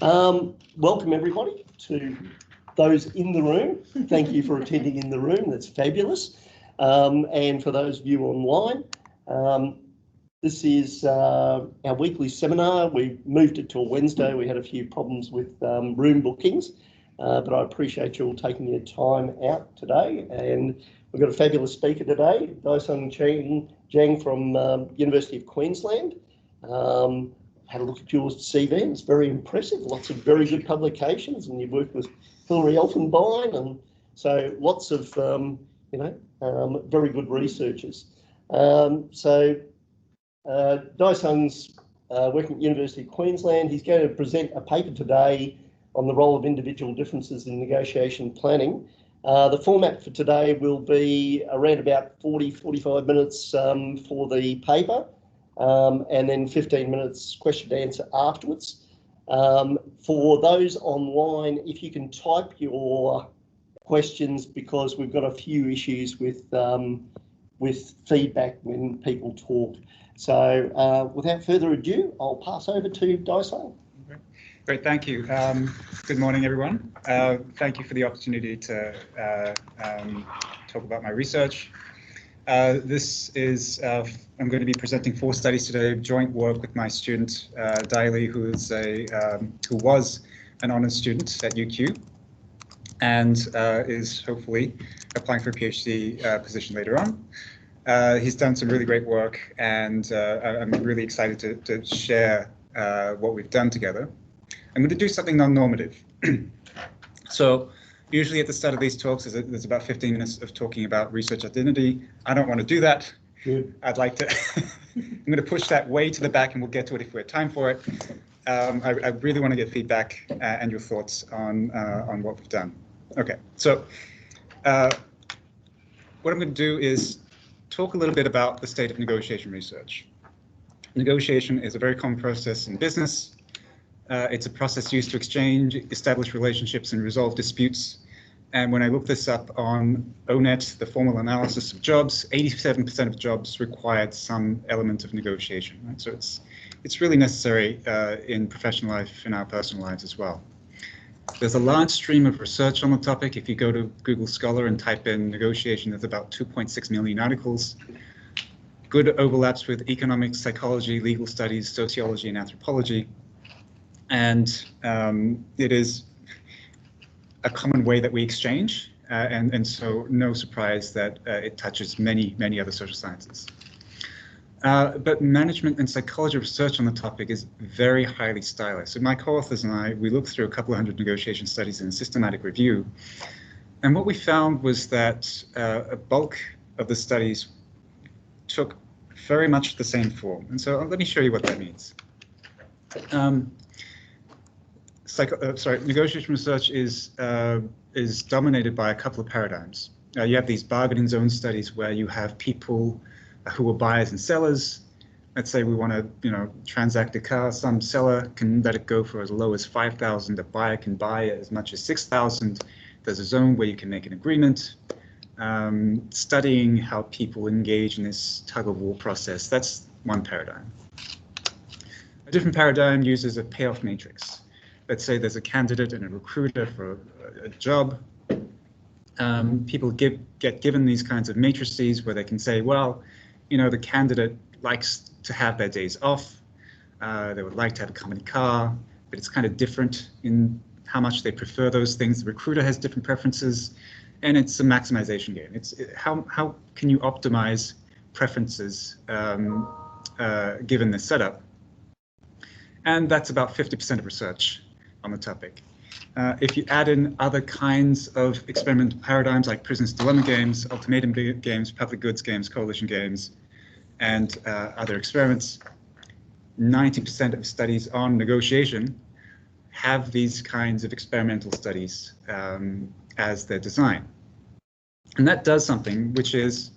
Welcome everybody to those in the room. Thank you for attending in the room. That's fabulous. And for those of you online, this is our weekly seminar. We moved it to a Wednesday. We had a few problems with room bookings, but I appreciate you all taking your time out today. And we've got a fabulous speaker today, Daisung Jang from University of Queensland. Had a look at your CV, it's very impressive. Lots of very good publications, and you've worked with Hillary Elfenbein, and so lots of very good researchers. Daisung's working at University of Queensland. He's going to present a paper today on the role of individual differences in negotiation planning. The format for today will be around about 40-45 minutes for the paper. And then 15 minutes question and answer afterwards. For those online, if you can type your questions, because we've got a few issues with feedback when people talk. So without further ado, I'll pass over to Daisung. Great, thank you. Good morning, everyone. Thank you for the opportunity to talk about my research. I'm going to be presenting 4 studies today of joint work with my student, Daili, who was an honours student at UQ and is hopefully applying for a PhD position later on. He's done some really great work, and I'm really excited to share what we've done together. I'm going to do something non-normative. So usually at the start of these talks, there's about 15 minutes of talking about research identity. I don't want to do that. Good. I'd like to, I'm going to push that way to the back, and we'll get to it if we have time for it. I really want to get feedback and your thoughts on what we've done. Okay, so what I'm going to do is talk a little bit about the state of negotiation research. Negotiation is a very common process in business. It's a process used to exchange, establish relationships, and resolve disputes. And when I looked this up on ONET, the formal analysis of jobs, 87% of jobs required some element of negotiation. Right? So it's really necessary in professional life, in our personal lives as well. There's a large stream of research on the topic. If you go to Google Scholar and type in negotiation, there's about 2.6 million articles. Good overlaps with economics, psychology, legal studies, sociology, and anthropology. And it is a common way that we exchange, and so no surprise that it touches many other social sciences. But management and psychology research on the topic is very highly stylized. So my co-authors and I, we looked through a couple of hundred negotiation studies in a systematic review, and what we found was that a bulk of the studies took very much the same form. And so let me show you what that means. Negotiation research is dominated by a couple of paradigms. You have these bargaining zone studies where you have people who are buyers and sellers. Let's say we want to, transact a car. Some seller can let it go for as low as 5,000. A buyer can buy it as much as 6,000. There's a zone where you can make an agreement. Studying how people engage in this tug-of-war process. That's one paradigm. A different paradigm uses a payoff matrix. Let's say there's a candidate and a recruiter for a job. People get given these kinds of matrices where they can say, well, the candidate likes to have their days off. They would like to have a company car, but it's kind of different in how much they prefer those things. The recruiter has different preferences, and it's a maximization game. How can you optimize preferences given this setup? And that's about 50% of research on the topic. If you add in other kinds of experimental paradigms like prisoner's dilemma games, ultimatum games, public goods games, coalition games, and other experiments, 90% of studies on negotiation have these kinds of experimental studies as their design. And that does something, which is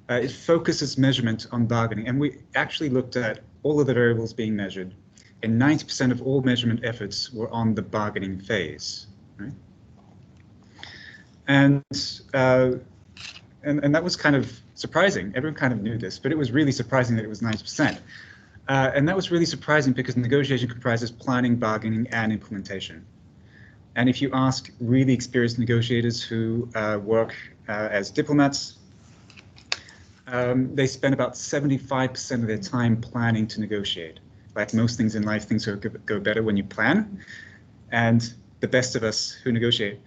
it focuses measurement on bargaining. And we actually looked at all of the variables being measured, and 90% of all measurement efforts were on the bargaining phase, right? And that was kind of surprising. Everyone kind of knew this, but it was really surprising that it was 90%. And that was really surprising because negotiation comprises planning, bargaining, and implementation. And if you ask really experienced negotiators who work as diplomats, they spend about 75% of their time planning to negotiate. Like most things in life, things go better when you plan. And the best of us who negotiate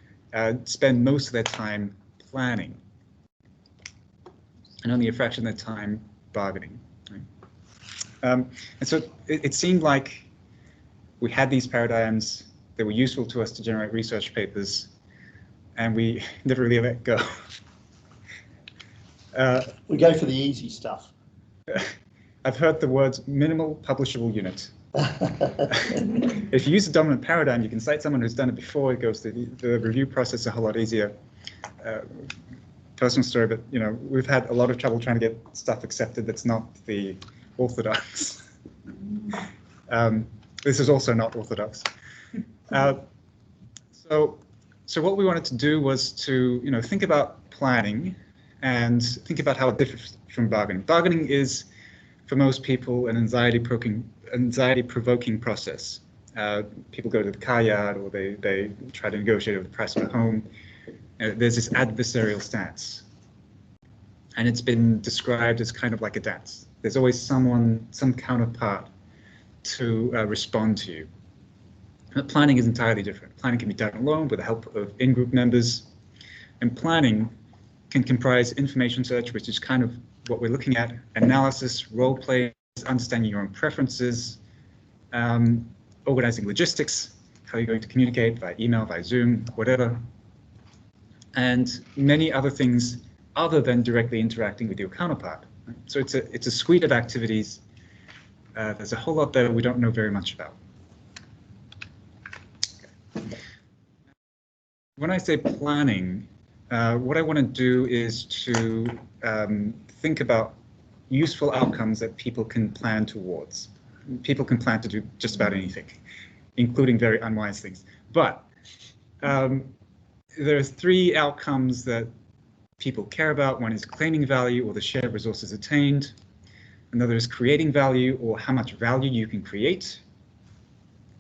spend most of their time planning and only a fraction of their time bargaining. Right? And so it seemed like we had these paradigms that were useful to us to generate research papers, and we never really let go. We go for the easy stuff. I've heard the words minimal publishable unit. If you use a dominant paradigm, you can cite someone who's done it before. It goes through the review process a whole lot easier. Personal story, but we've had a lot of trouble trying to get stuff accepted that's not the orthodox. This is also not orthodox. So what we wanted to do was to think about planning and think about how it differs from bargaining. Bargaining is, for most people, an anxiety-provoking process. People go to the car yard, or they try to negotiate over the price of a home. There's this adversarial stance, and it's been described as kind of like a dance. There's always some counterpart to respond to you. But planning is entirely different. Planning can be done alone with the help of in-group members, and planning can comprise information search, which is kind of what we're looking at, analysis, role play, understanding your own preferences, organizing logistics, how you're going to communicate by email, by Zoom, whatever, and many other things other than directly interacting with your counterpart. So it's a suite of activities. There's a whole lot there we don't know very much about. Okay. When I say planning, what I want to do is to think about useful outcomes that people can plan towards. People can plan to do just about anything, including very unwise things. But there are three outcomes that people care about. One is claiming value, or the shared resources attained. Another is creating value, or how much value you can create.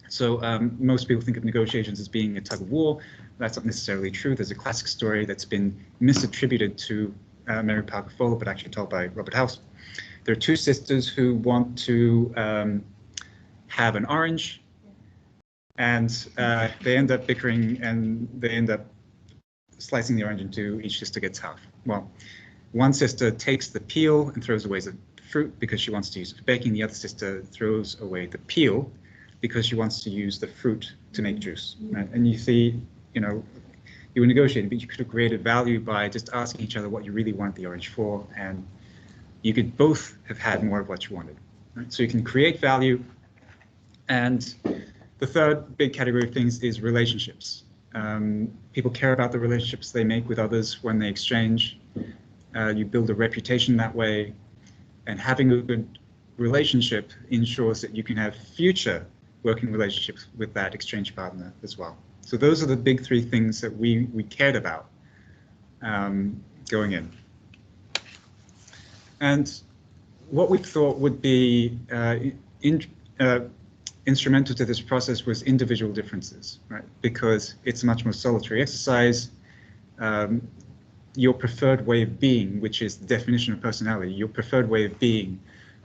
So most people think of negotiations as being a tug of war. That's not necessarily true. There's a classic story that's been misattributed to Mary Parker Fowler, but actually told by Robert House. There are two sisters who want to have an orange, and they end up bickering, and they end up slicing the orange into each sister gets half. Well, one sister takes the peel and throws away the fruit because she wants to use it for baking. The other sister throws away the peel because she wants to use the fruit to make juice. Right? And you see, you were negotiating, but you could have created value by just asking each other what you really want the orange for, and you could both have had more of what you wanted. Right? So you can create value. And the third big category of things is relationships. People care about the relationships they make with others when they exchange. You build a reputation that way, and having a good relationship ensures that you can have future working relationships with that exchange partner as well. So those are the big three things that we cared about going in. And what we thought would be instrumental to this process was individual differences, right? Because it's a much more solitary exercise. Your preferred way of being, which is the definition of personality, your preferred way of being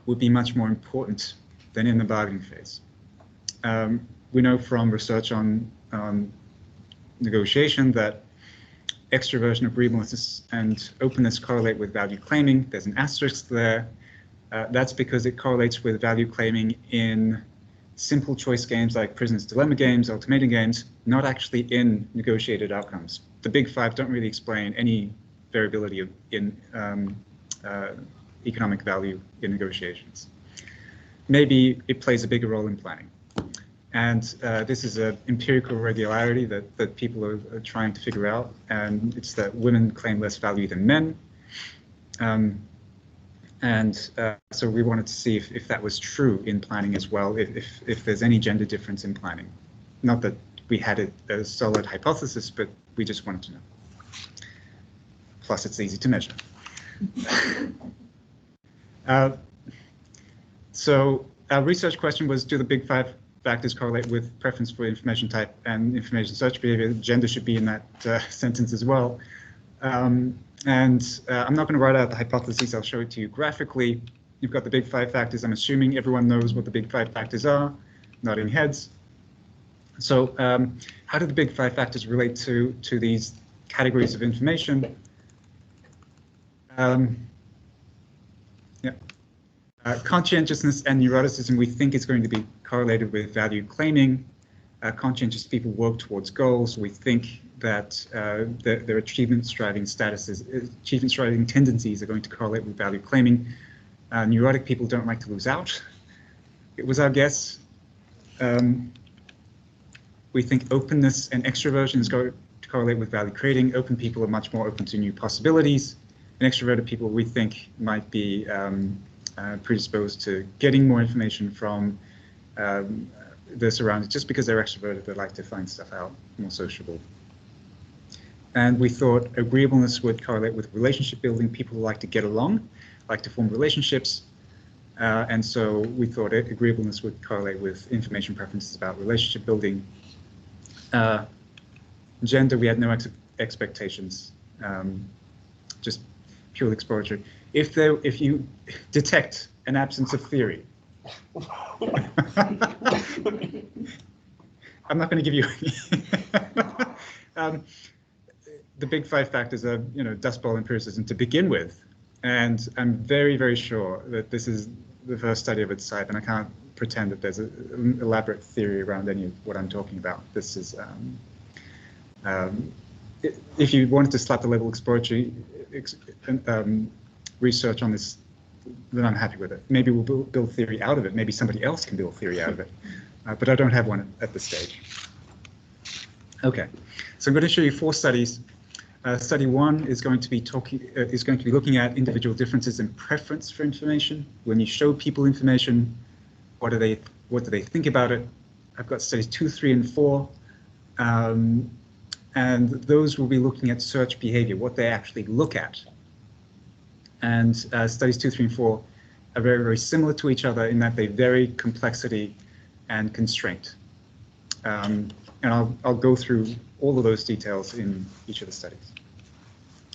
would be much more important than in the bargaining phase. We know from research on negotiation that extroversion, agreeableness, and openness correlate with value claiming. There's an asterisk there. That's because it correlates with value claiming in simple choice games like Prisoner's Dilemma games, ultimatum games, not actually in negotiated outcomes. The big five don't really explain any variability in economic value in negotiations. Maybe it plays a bigger role in planning. And this is an empirical regularity that people are trying to figure out, and it's that women claim less value than men. So we wanted to see if that was true in planning as well, if there's any gender difference in planning. Not that we had a solid hypothesis, but we just wanted to know. Plus, it's easy to measure. So our research question was, do the big 5 factors correlate with preference for information type and information search behavior? Gender should be in that sentence as well. I'm not going to write out the hypotheses. I'll show it to you graphically. You've got the big 5 factors. I'm assuming everyone knows what the big 5 factors are, nodding heads. So how do the big 5 factors relate to these categories of information? Conscientiousness and neuroticism we think is going to be correlated with value claiming. Conscientious people work towards goals. We think that their achievement-striving achievement-striving tendencies are going to correlate with value claiming. Neurotic people don't like to lose out. It was our guess. We think openness and extroversion is going to correlate with value creating. Open people are much more open to new possibilities. And extroverted people we think might be predisposed to getting more information from their surroundings. Just because they're extroverted, they like to find stuff out, more sociable. And we thought agreeableness would correlate with relationship building. People who like to get along, like to form relationships. And so we thought agreeableness would correlate with information preferences about relationship building. Gender, we had no expectations, just purely exploratory. If you detect an absence of theory, I'm not going to give you any. The big 5 factors are, dust bowl empiricism to begin with, and I'm very, very sure that this is the first study of its type, and I can't pretend that there's an elaborate theory around any of what I'm talking about. This is, if you wanted to slap the label exploratory research on this, then I'm happy with it. Maybe we'll build theory out of it. Maybe somebody else can build theory out of it, but I don't have one at this stage. Okay, so I'm going to show you 4 studies. Study 1 is going to be looking at individual differences in preference for information. When you show people information, what do they think about it? I've got studies 2, 3, and 4, and those will be looking at search behavior, what they actually look at. And studies 2, 3, and 4 are very, very similar to each other in that they vary complexity and constraint. And I'll go through all of those details in each of the studies.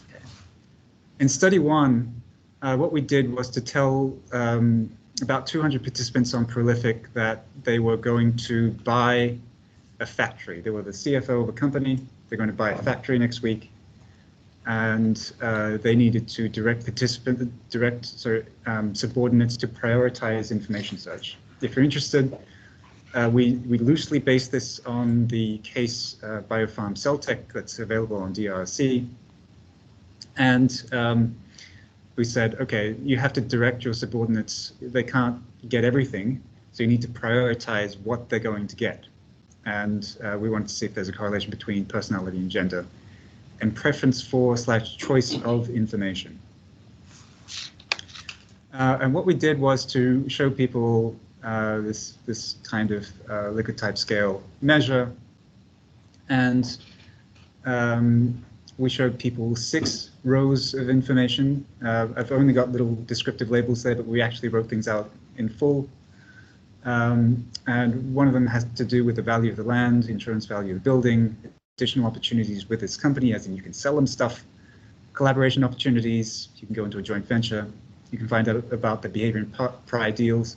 Okay. In study 1, what we did was to tell about 200 participants on Prolific that they were going to buy a factory. They were the CFO of a company. They're going to buy a factory next week, and they needed to direct subordinates to prioritize information search. If you're interested, we loosely based this on the case Biopharm Celltech that's available on DRC. And we said, okay, you have to direct your subordinates. They can't get everything, so you need to prioritize what they're going to get. And we wanted to see if there's a correlation between personality and gender and preference for / choice of information. And what we did was to show people this kind of Likert type scale measure, and we showed people 6 rows of information. I've only got little descriptive labels there, but we actually wrote things out in full. And one of them has to do with the value of the land, insurance value of the building, additional opportunities with this company, as in you can sell them stuff, collaboration opportunities, you can go into a joint venture, you can find out about the behavior and prior deals,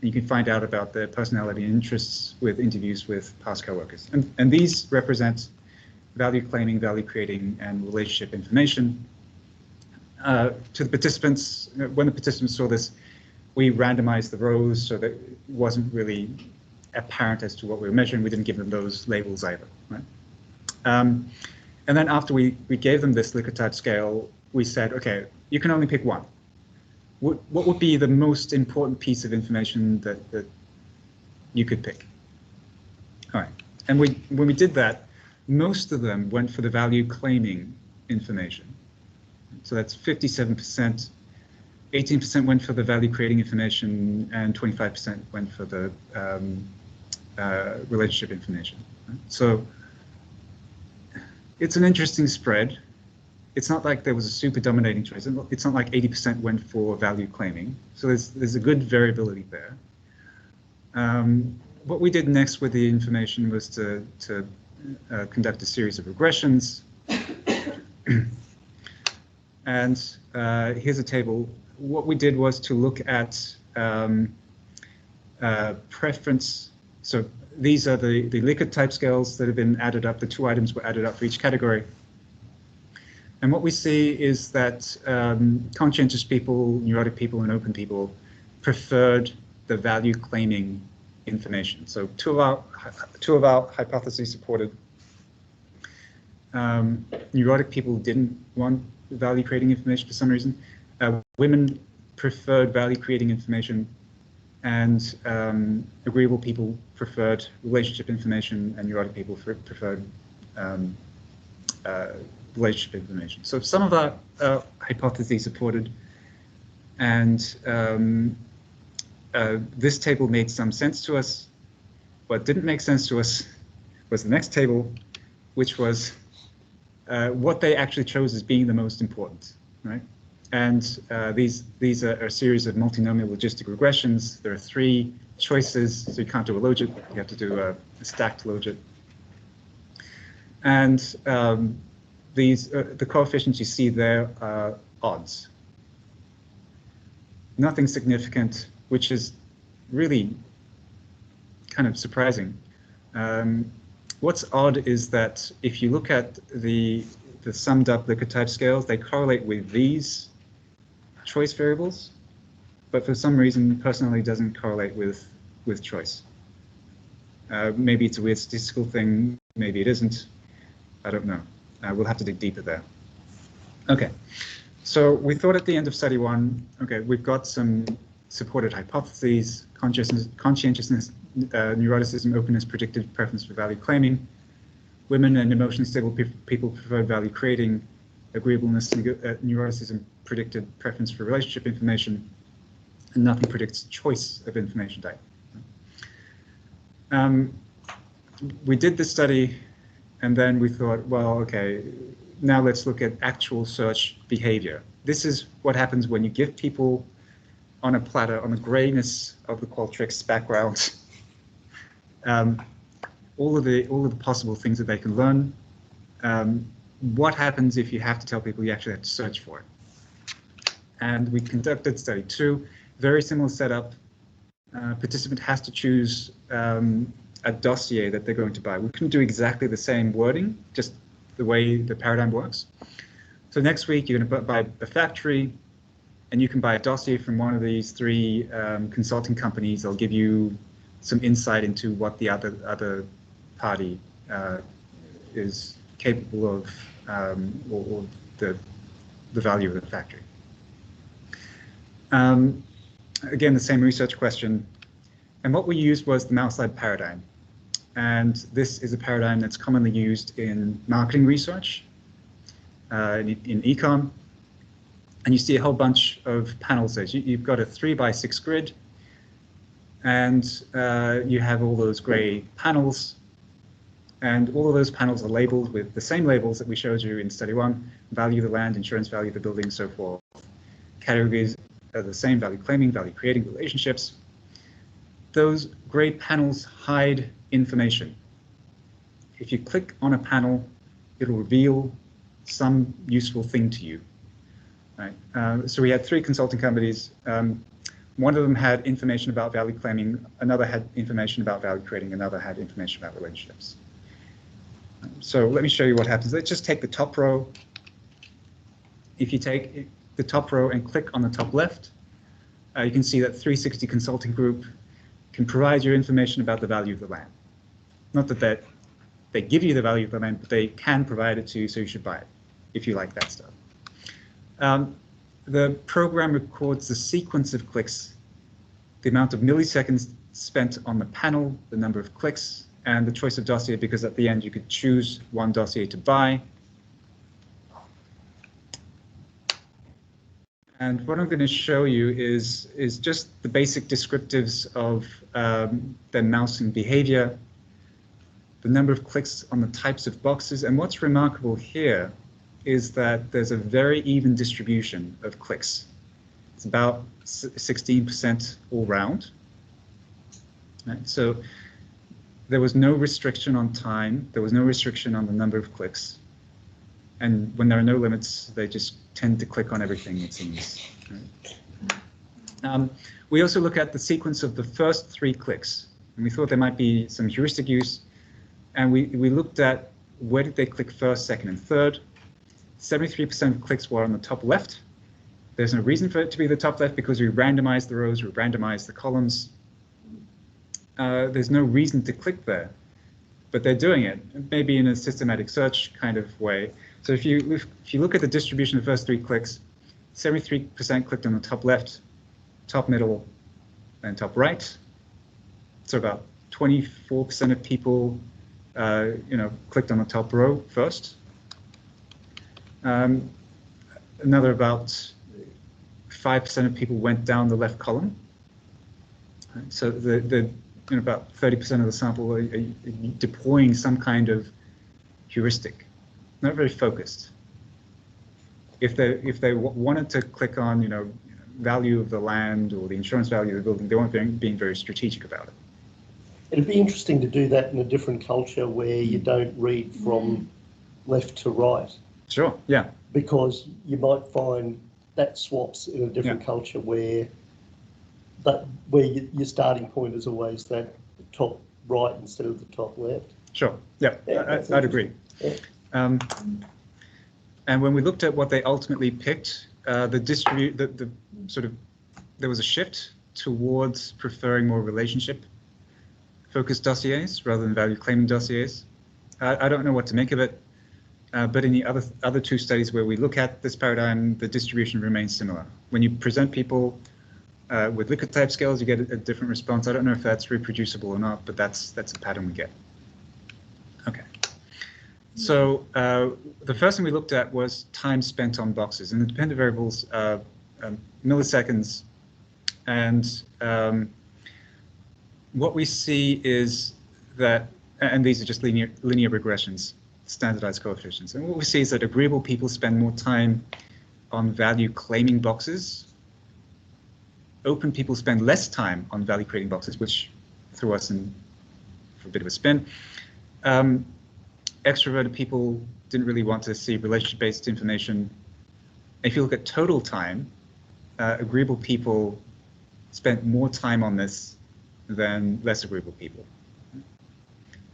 and you can find out about their personality and interests with interviews with past coworkers. And these represent value claiming, value creating, and relationship information. To the participants, when the participants saw this, we randomized the rows so that it wasn't really apparent as to what we were measuring. We didn't give them those labels either, right? And then after we gave them this Likert type scale, we said, okay, you can only pick one. What would be the most important piece of information that you could pick? All right, and when we did that, most of them went for the value claiming information. So that's 57%, 18% went for the value creating information, and 25% went for the relationship information. So it's an interesting spread. It's not like there was a super dominating choice. It's not like 80% went for value claiming. So there's a good variability there. What we did next with the information was to conduct a series of regressions. And here's a table. What we did was to look at preference. So these are the Likert type scales that have been added up. The 2 items were added up for each category. And what we see is that conscientious people, neurotic people, and open people preferred the value claiming information. So two of our hypotheses supported. Neurotic people didn't want value creating information for some reason. Women preferred value creating information, and agreeable people preferred relationship information, and neurotic people preferred relationship information. So some of our hypotheses supported, and this table made some sense to us. What didn't make sense to us was the next table, which was what they actually chose as being the most important, right? And these are a series of multinomial logistic regressions. There are 3 choices, so you can't do a logit. You have to do a stacked logit. And the coefficients you see there are odds. Nothing significant, which is really kind of surprising. What's odd is that if you look at the summed up Likert type scales, they correlate with these choice variables, but for some reason personality doesn't correlate with choice. Maybe it's a weird statistical thing, maybe it isn't. I don't know. We'll have to dig deeper there. Okay, so we thought at the end of study 1, okay, we've got some supported hypotheses: conscientiousness, neuroticism, openness, predicted preference for value claiming. Women and emotionally stable people preferred value creating. Agreeableness, neuroticism predicted preference for relationship information, and nothing predicts choice of information type. We did this study, and then we thought, well, okay, now let's look at actual search behavior. This is what happens when you give people on a platter, on the grayness of the Qualtrics background, all of the possible things that they can learn. What happens if you have to tell people you actually have to search for it? And we conducted study 2, very similar setup. Participant has to choose a dossier that they're going to buy. We couldn't do exactly the same wording, just the way the paradigm works. So next week you're going to buy a factory, and you can buy a dossier from one of these 3 consulting companies. They'll give you some insight into what the other party is capable of, or the value of the factory. Again, the same research question. And what we used was the mouse lab paradigm. And this is a paradigm that's commonly used in marketing research, in econ. And you see a whole bunch of panels there. You've got a 3x6 grid, and you have all those gray panels. And all of those panels are labeled with the same labels that we showed you in study 1, value of the land, insurance value of the building, and so forth. Categories are the same: value claiming, value creating, relationships. Those gray panels hide information. If you click on a panel, it'll reveal some useful thing to you. Right? So we had 3 consulting companies. One of them had information about value claiming, another had information about value creating, another had information about relationships. So let me show you what happens. Let's just take the top row. If you take the top row and click on the top left, you can see that 360 Consulting Group can provide you information about the value of the land. Not that they give you the value of the land, but they can provide it to you, so you should buy it if you like that stuff. The program records the sequence of clicks, the amount of milliseconds spent on the panel, the number of clicks, and the choice of dossier, because at the end you could choose one dossier to buy. And what I'm going to show you is just the basic descriptives of the mousing behavior, the number of clicks on the types of boxes. And what's remarkable here is that there's a very even distribution of clicks. It's about 16% all round. Right? So there was no restriction on time. There was no restriction on the number of clicks. And when there are no limits, they just tend to click on everything, it seems. Right? We also look at the sequence of the first 3 clicks. And we thought there might be some heuristic use. And we looked at where did they click first, second, and third. 73% of clicks were on the top left. There's no reason for it to be the top left because we randomized the rows, we randomized the columns. There's no reason to click there, but they're doing it, maybe in a systematic search kind of way. So if you look at the distribution of the first 3 clicks, 73% clicked on the top left, top middle, and top right. So about 24% of people, clicked on the top row first. Another about 5% of people went down the left column. So about 30% of the sample are deploying some kind of heuristic, not very focused. If they wanted to click on value of the land or the insurance value of the building, they weren't being very strategic about it. It'd be interesting to do that in a different culture where you don't read from left to right. Sure, yeah. Because you might find that swaps in a different culture where your starting point is always that top right instead of the top left. Sure, yeah, I'd agree. Yeah. And when we looked at what they ultimately picked, there was a shift towards preferring more relationship-focused dossiers rather than value-claiming dossiers. I don't know what to make of it. But in the other 2 studies where we look at this paradigm, the distribution remains similar. When you present people with Likert type scales, you get a different response. I don't know if that's reproducible or not, but that's a pattern we get. Okay. So the first thing we looked at was time spent on boxes, and the dependent variables milliseconds. And what we see is that, and these are just linear regressions, standardized coefficients. And what we see is that agreeable people spend more time on value claiming boxes. Open people spend less time on value creating boxes, which threw us in for a bit of a spin. Extroverted people didn't really want to see relationship-based information. If you look at total time, agreeable people spent more time on this than less agreeable people.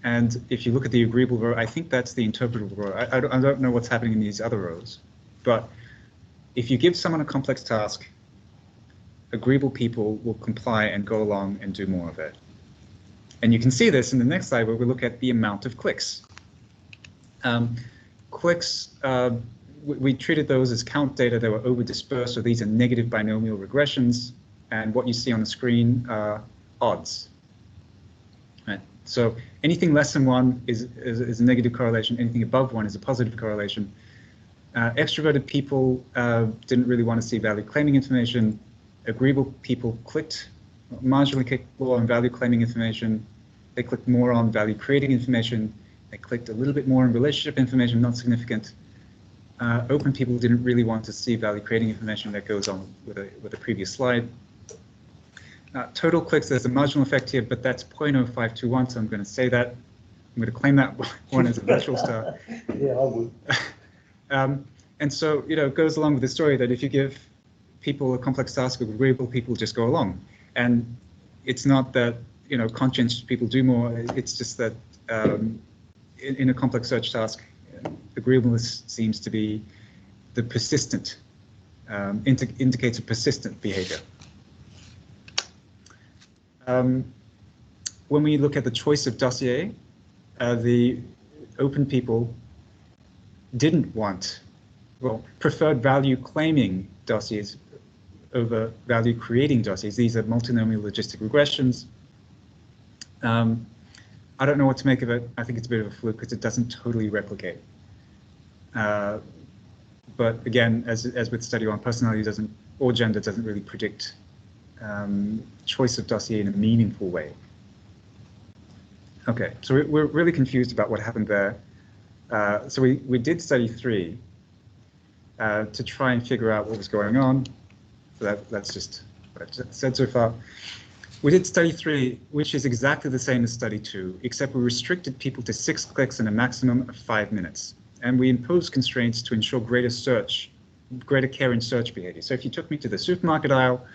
And if you look at the agreeable row, I think that's the interpretable row. I don't know what's happening in these other rows, but if you give someone a complex task, agreeable people will comply and go along and do more of it. And you can see this in the next slide where we look at the amount of clicks. We treated those as count data. They were over dispersed, so these are negative binomial regressions. And what you see on the screen are odds. Right? So anything less than 1 is a negative correlation. Anything above 1 is a positive correlation. Extroverted people didn't really want to see value claiming information. Agreeable people marginally clicked more on value claiming information. They clicked more on value creating information. They clicked a little bit more on relationship information, not significant. Open people didn't really want to see value creating information. That goes on with a previous slide. Total clicks, there's a marginal effect here, but that's 0.0521, so I'm going to say that. I'm going to claim that one as a virtual star. Yeah, I would. And so, it goes along with the story that if you give people a complex task, agreeable people just go along. And it's not that, conscientious people do more. It's just that in a complex search task, agreeableness seems to be the persistent, indicates a persistent behavior. When we look at the choice of dossier, the open people preferred value claiming dossiers over value creating dossiers. These are multinomial logistic regressions. I don't know what to make of it. I think it's a bit of a fluke because it doesn't totally replicate. But again, as with study on personality or gender doesn't really predict choice of dossier in a meaningful way. Okay, so we're really confused about what happened there. So we did study 3 to try and figure out what was going on. So that's just what I've said so far. We did study 3, which is exactly the same as study 2, except we restricted people to 6 clicks and a maximum of 5 minutes. And we imposed constraints to ensure greater care in search behavior. So if you took me to the supermarket aisle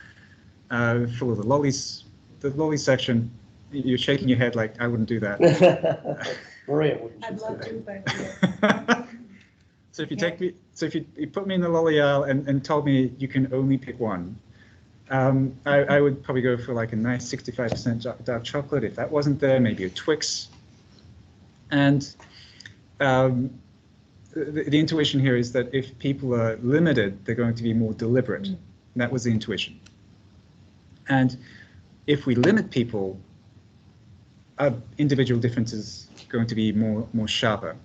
full of the lolly section, you're shaking your head like I wouldn't do that. Maria wouldn't. I'd love to, but So if you take me, so if you put me in the lolly aisle and told me you can only pick one, I would probably go for like a nice 65% dark chocolate. If that wasn't there, maybe a Twix. And the intuition here is that if people are limited, they're going to be more deliberate. Mm. That was the intuition. And if we limit people, individual differences going to be more sharper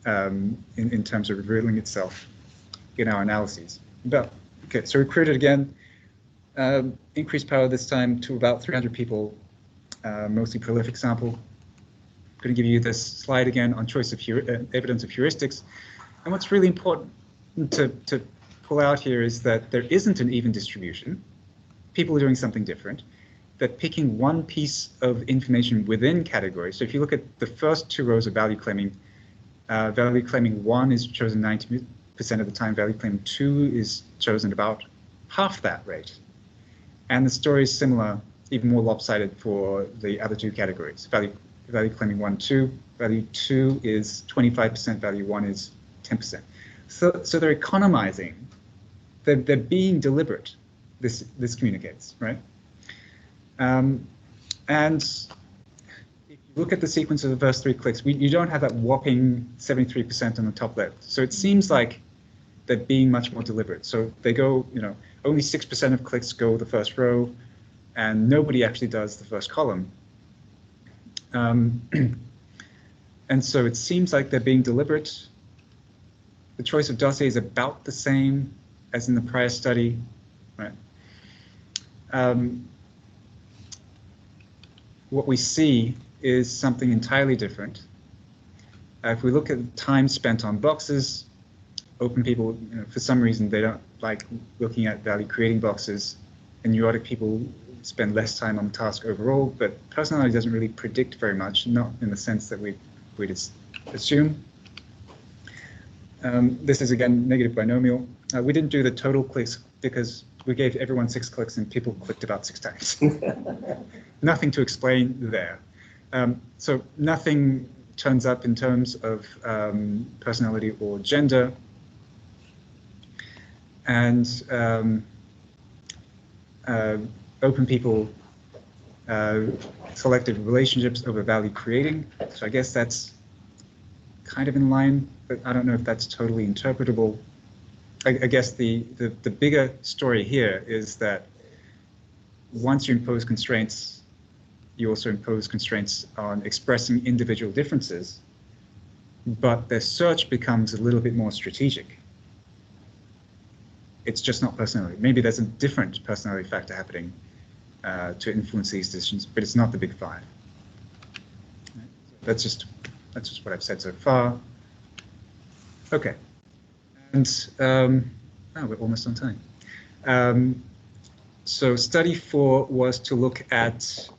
in terms of revealing itself in our analyses. But okay, so recruited again, increased power this time to about 300 people, mostly prolific sample. I'm going to give you this slide again on choice of evidence of heuristics. And what's really important to pull out here is that there isn't an even distribution. People are doing something different. That picking one piece of information within categories. So if you look at the first 2 rows of value claiming 1 is chosen 90% of the time. Value claiming 2 is chosen about half that rate. And the story is similar, even more lopsided for the other 2 categories. Value claiming 1, 2. Value 2 is 25%. Value 1 is 10%. So they're economizing. They're being deliberate. This communicates, right? And if you look at the sequence of the first 3 clicks, you don't have that whopping 73% on the top left. So it seems like they're being much more deliberate. So they go, only 6% of clicks go the first row, and nobody actually does the first column. And so it seems like they're being deliberate. The choice of dossier is about the same as in the prior study, right? What we see is something entirely different. If we look at time spent on boxes, open people, for some reason, they don't like looking at value creating boxes, and neurotic people spend less time on the task overall, but personality doesn't really predict very much, not in the sense that we'd assume. This is, again, negative binomial. We didn't do the total clicks because we gave everyone 6 clicks and people clicked about 6 times. Nothing to explain there. So nothing turns up in terms of personality or gender. And open people selected relationships over value creating. So I guess that's kind of in line, but I don't know if that's totally interpretable. I guess the bigger story here is that once you impose constraints, you also impose constraints on expressing individual differences, but their search becomes a little bit more strategic. It's just not personality. Maybe there's a different personality factor happening to influence these decisions, but it's not the big 5. That's just what I've said so far. Okay, and we're almost on time. So study 4 was to look at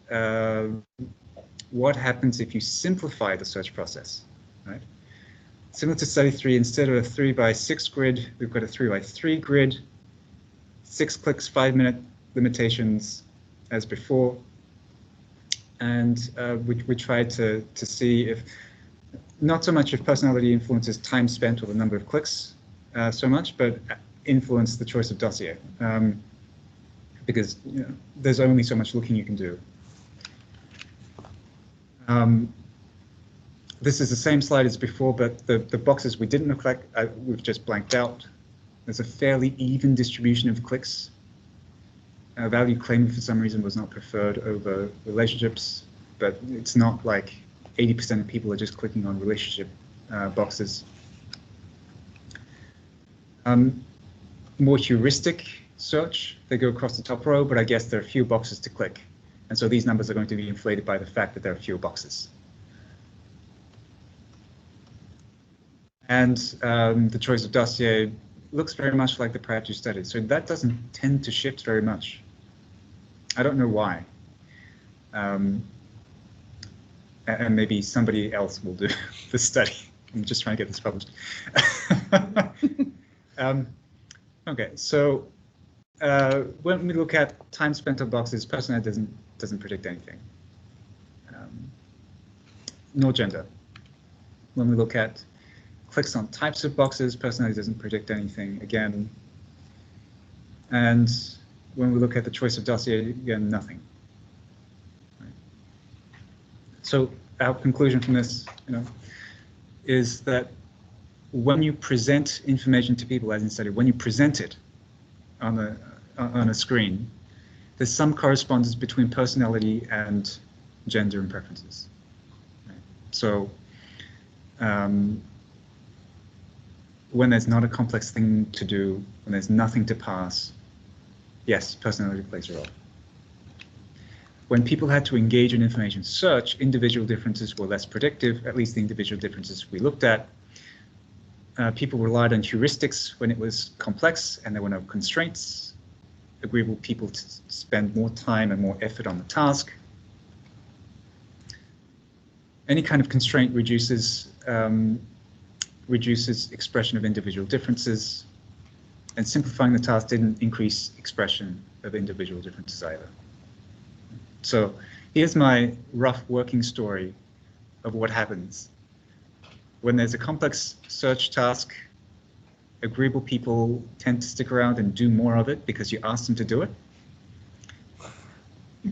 what happens if you simplify the search process, right? Similar to study 3, instead of a 3x6 grid, we've got a 3x3 grid, 6 clicks, 5-minute limitations as before. And we tried to see if, not so much if personality influences time spent or the number of clicks so much, but influence the choice of dossier. Because there's only so much looking you can do. This is the same slide as before, but the boxes we didn't look like, we've just blanked out. There's a fairly even distribution of clicks. Value claiming for some reason was not preferred over relationships, but it's not like 80% of people are just clicking on relationship boxes. More heuristic search, they go across the top row, but I guess there are few boxes to click. And so these numbers are going to be inflated by the fact that there are fewer boxes. And the choice of dossier looks very much like the prior 2 studies. So that doesn't tend to shift very much. I don't know why. and maybe somebody else will do the study. I'm just trying to get this published. Okay, so when we look at time spent on boxes, personality doesn't predict anything, nor gender. When we look at clicks on types of boxes, personality doesn't predict anything again. And when we look at the choice of dossier, again, nothing. Right. So our conclusion from this, is that when you present information to people, as in study, when you present it on a screen, there's some correspondence between personality and gender and preferences. Right. So when there's not a complex thing to do, when there's nothing to pass, yes, personality plays a role. When people had to engage in information search, individual differences were less predictive, at least the individual differences we looked at. People relied on heuristics when it was complex and there were no constraints. Agreeable people to spend more time and more effort on the task. Any kind of constraint reduces expression of individual differences, and simplifying the task didn't increase expression of individual differences either. So here's my rough working story of what happens. When there's a complex search task, agreeable people tend to stick around and do more of it because you ask them to do it.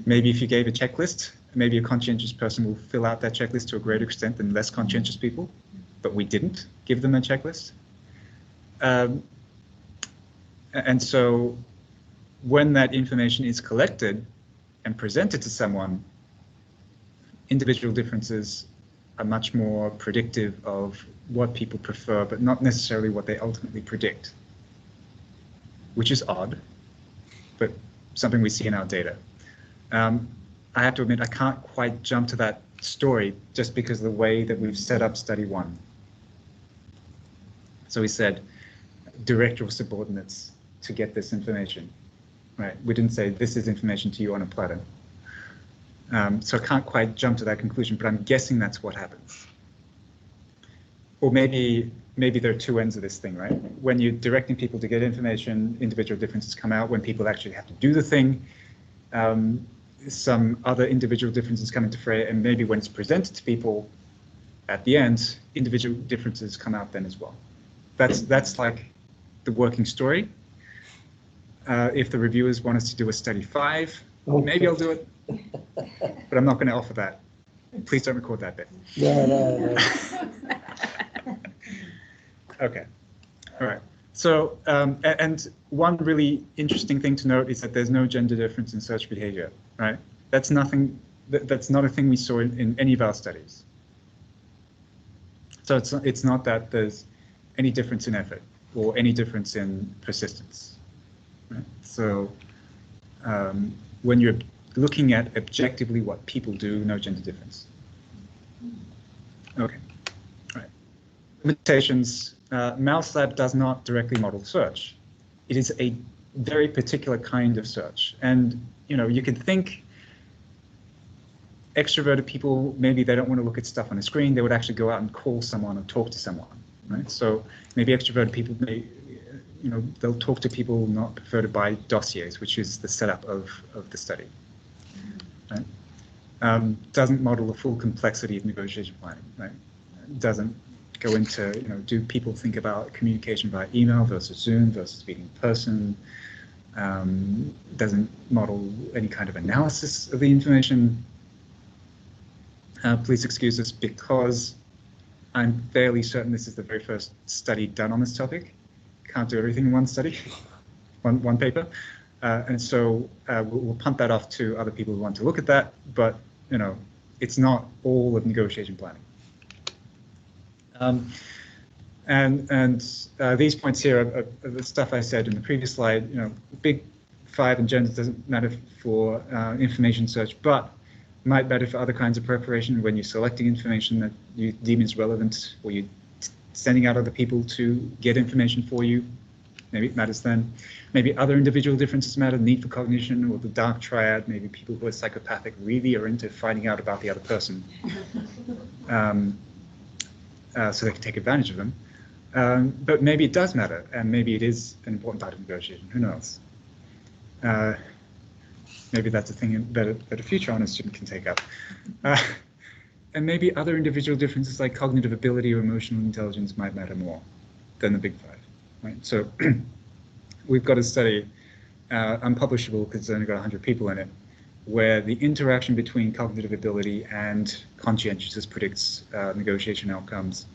Maybe if you gave a checklist, maybe a conscientious person will fill out that checklist to a greater extent than less conscientious people, but we didn't give them a checklist. And so when that information is collected and presented to someone, individual differences are much more predictive of what people prefer, but not necessarily what they ultimately predict, which is odd, but something we see in our data. I have to admit, I can't quite jump to that story just because of the way that we've set up study one. So we said director or subordinates to get this information, right? We didn't say this is information to you on a platter. So I can't quite jump to that conclusion, but I'm guessing that's what happens. Or maybe there are two ends of this thing, right? When you're directing people to get information, individual differences come out. When people actually have to do the thing, some other individual differences come into fray, and maybe when it's presented to people at the end, individual differences come out then as well. That's like the working story. If the reviewers want us to do a study 5, maybe I'll do it, but I'm not going to offer that. Please don't record that bit. No. Okay, all right. So, and one really interesting thing to note is that there's no gender difference in search behavior, right? That's nothing. That's not a thing we saw in any of our studies. So it's not that there's any difference in effort or any difference in persistence. Right? So when you're looking at objectively what people do, no gender difference. Okay, all right. Limitations. Mouse Lab does not directly model search. It is a very particular kind of search. And you can think extroverted people, maybe they don't want to look at stuff on a screen, they would actually go out and call someone or talk to someone, right? So maybe extroverted people may, they'll talk to people, not prefer to buy dossiers, which is the setup of the study, right? Doesn't model the full complexity of negotiation planning, right? Doesn't go into, do people think about communication via email versus Zoom versus meeting in person? Doesn't model any kind of analysis of the information. Please excuse us because I'm fairly certain this is the very first study done on this topic. Can't do everything in one study, one paper. And so we'll punt that off to other people who want to look at that, but it's not all of negotiation planning. These points here are the stuff I said in the previous slide. Big 5 and gender doesn't matter for information search, but might matter for other kinds of preparation when you're selecting information that you deem is relevant, or you're sending out other people to get information for you. maybe it matters then. Maybe other individual differences matter, need for cognition, or the dark triad. Maybe people who are psychopathic really are into finding out about the other person, so they can take advantage of them. But maybe it does matter, and maybe it is an important part of negotiation. Who knows? Maybe that's a thing that a future honors student can take up. And maybe other individual differences like cognitive ability or emotional intelligence might matter more than the big five. Right? So we've got a study, unpublishable because it's only got 100 people in it, where the interaction between cognitive ability and conscientiousness predicts negotiation outcomes.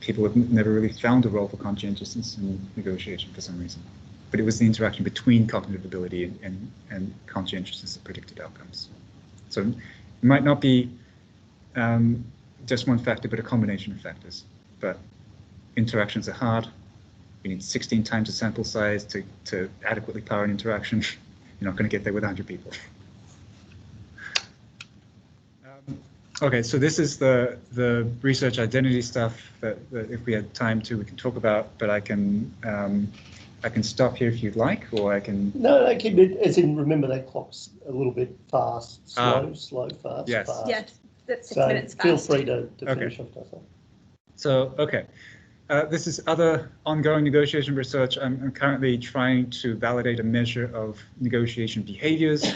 People have never really found a role for conscientiousness in negotiation for some reason. But it was the interaction between cognitive ability and conscientiousness that predicted outcomes. So it might not be just one factor, but a combination of factors. But interactions are hard. You need 16 times the sample size to adequately power an interaction. You're not going to get there with 100 people. Okay, so this is the research identity stuff that if we had time to, we can talk about, but I can stop here if you'd like, or I can... No, keep it, as in, remember that clock's a little bit fast, slow, fast, yes. fast. Yeah, that's 6 So minutes fast. feel free to finish off that. So, okay. This is other ongoing negotiation research. I'm currently trying to validate a measure of negotiation behaviors.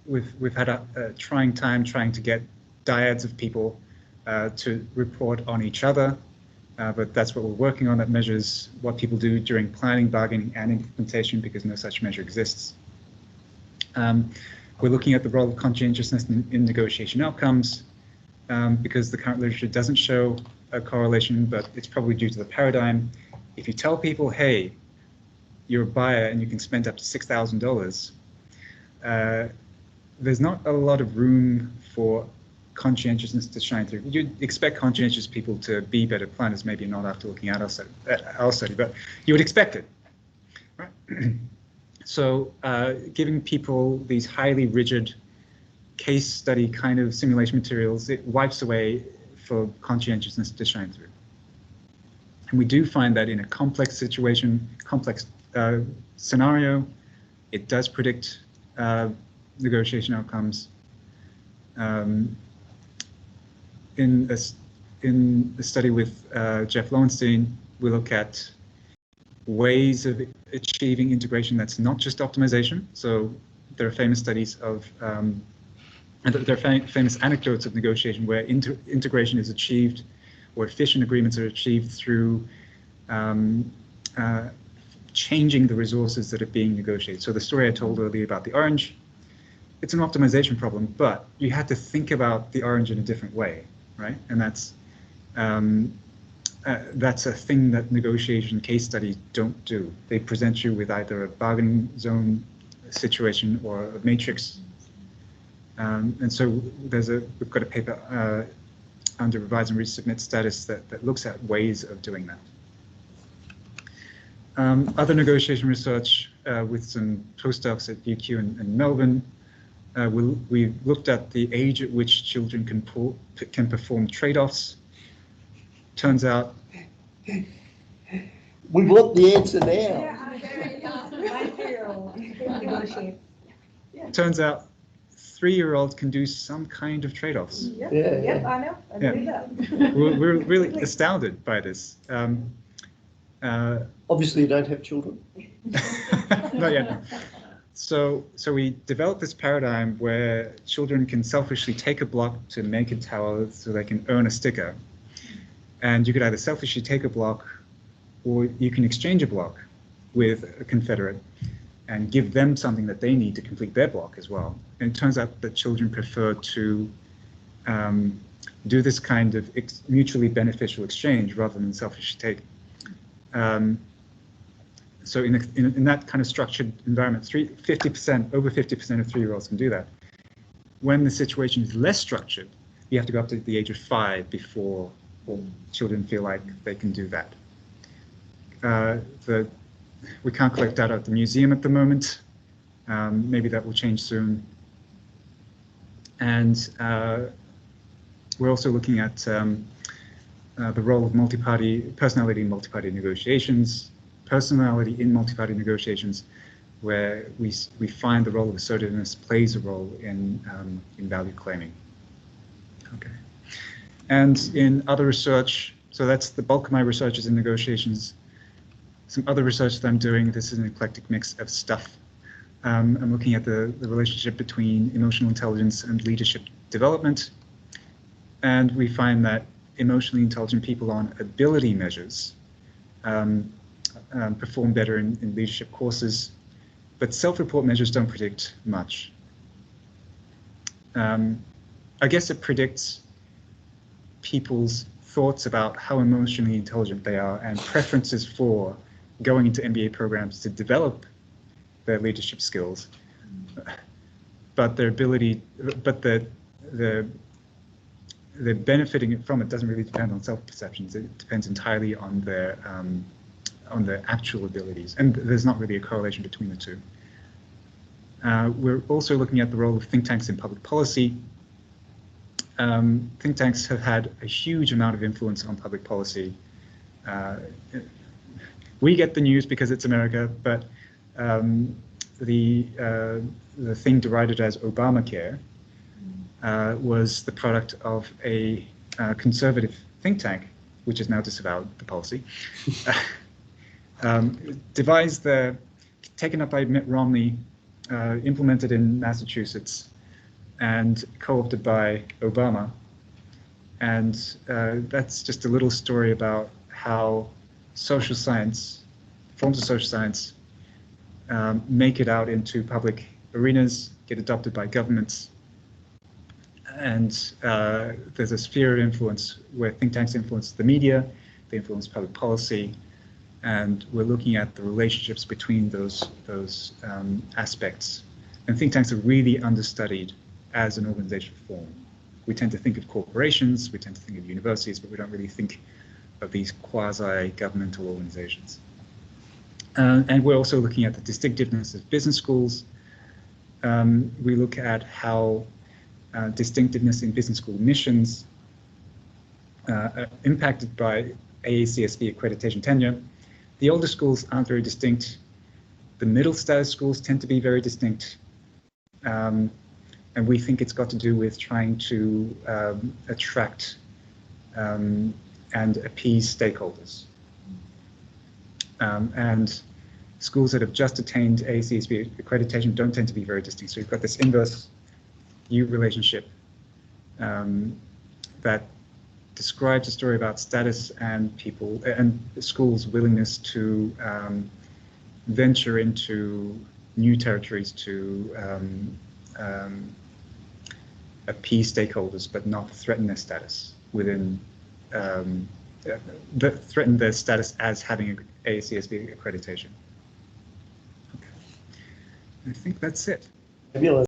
We've had a trying time trying to get dyads of people to report on each other, but that's what we're working on. That measures what people do during planning, bargaining, and implementation, because no such measure exists. We're looking at the role of conscientiousness in negotiation outcomes, because the current literature doesn't show a correlation, but it's probably due to the paradigm. If you tell people, hey, you're a buyer and you can spend up to $6,000, there's not a lot of room for conscientiousness to shine through. You'd expect conscientious people to be better planners, maybe not after looking at our study, but you would expect it, right? So giving people these highly rigid case study kind of simulation materials, it wipes away for conscientiousness to shine through. And we do find that in a complex situation, complex scenario, it does predict negotiation outcomes. In a study with Jeff Lowenstein, we look at ways of achieving integration that's not just optimization. So there are famous studies of, and there are famous anecdotes of negotiation where integration is achieved, or efficient agreements are achieved through changing the resources that are being negotiated. So the story I told earlier about the orange, it's an optimization problem, but you have to think about the orange in a different way, right? And that's a thing that negotiation case studies don't do. They present you with either a bargaining zone situation or a matrix. And so we've got a paper under revise and resubmit status that looks at ways of doing that. Other negotiation research with some postdocs at UQ and Melbourne. We looked at the age at which children can perform trade-offs. Turns out... We want the answer now. Turns out 3-year-olds can do some kind of trade-offs. Yep, Yeah, yep, yeah. I know. I believe that. We're really astounded by this. Obviously, you don't have children. Not yet. No. So we developed this paradigm where children can selfishly take a block to make a tower so they can earn a sticker. And you could either selfishly take a block, or you can exchange a block with a Confederate and give them something that they need to complete their block as well. And it turns out that children prefer to do this kind of mutually beneficial exchange rather than selfishly take. So in that kind of structured environment, over 50% of 3-year-olds can do that. When the situation is less structured, you have to go up to the age of 5 before children feel like they can do that. We can't collect data at the museum at the moment. Maybe that will change soon. And we're also looking at the role of personality in multi-party negotiations, where we find the role of assertiveness plays a role in value claiming. Okay, and in other research, so that's the bulk of my research is in negotiations. Some other research that I'm doing, this is an eclectic mix of stuff. I'm looking at the relationship between emotional intelligence and leadership development. And we find that emotionally intelligent people on ability measures perform better in leadership courses, but self-report measures don't predict much. I guess it predicts people's thoughts about how emotionally intelligent they are and preferences for going into MBA programs to develop their leadership skills, but their ability, but the benefiting from it doesn't really depend on self-perceptions. It depends entirely on their actual abilities, and there's not really a correlation between the two. We're also looking at the role of think tanks in public policy. Think tanks have had a huge amount of influence on public policy. We get the news because it's America, but the thing derided as Obamacare was the product of a conservative think tank, which has now disavowed the policy, devised taken up by Mitt Romney, implemented in Massachusetts, and co-opted by Obama. And that's just a little story about how social science, forms of social science, make it out into public arenas, get adopted by governments. And there's a sphere of influence where think tanks influence the media, they influence public policy, and we're looking at the relationships between those aspects. And think tanks are really understudied as an organization form. We tend to think of corporations, we tend to think of universities, but we don't really think of these quasi-governmental organizations. And we're also looking at the distinctiveness of business schools. We look at how distinctiveness in business school missions are impacted by AACSB accreditation tenure. The older schools aren't very distinct. The middle status schools tend to be very distinct. And we think it's got to do with trying to attract and appease stakeholders. And schools that have just attained AACSB accreditation don't tend to be very distinct. So you've got this inverse U relationship that describes a story about status and people and schools' willingness to venture into new territories to appease stakeholders, but not threaten their status within threaten their status as having AACSB accreditation. Okay. I think that's it. Fabulous.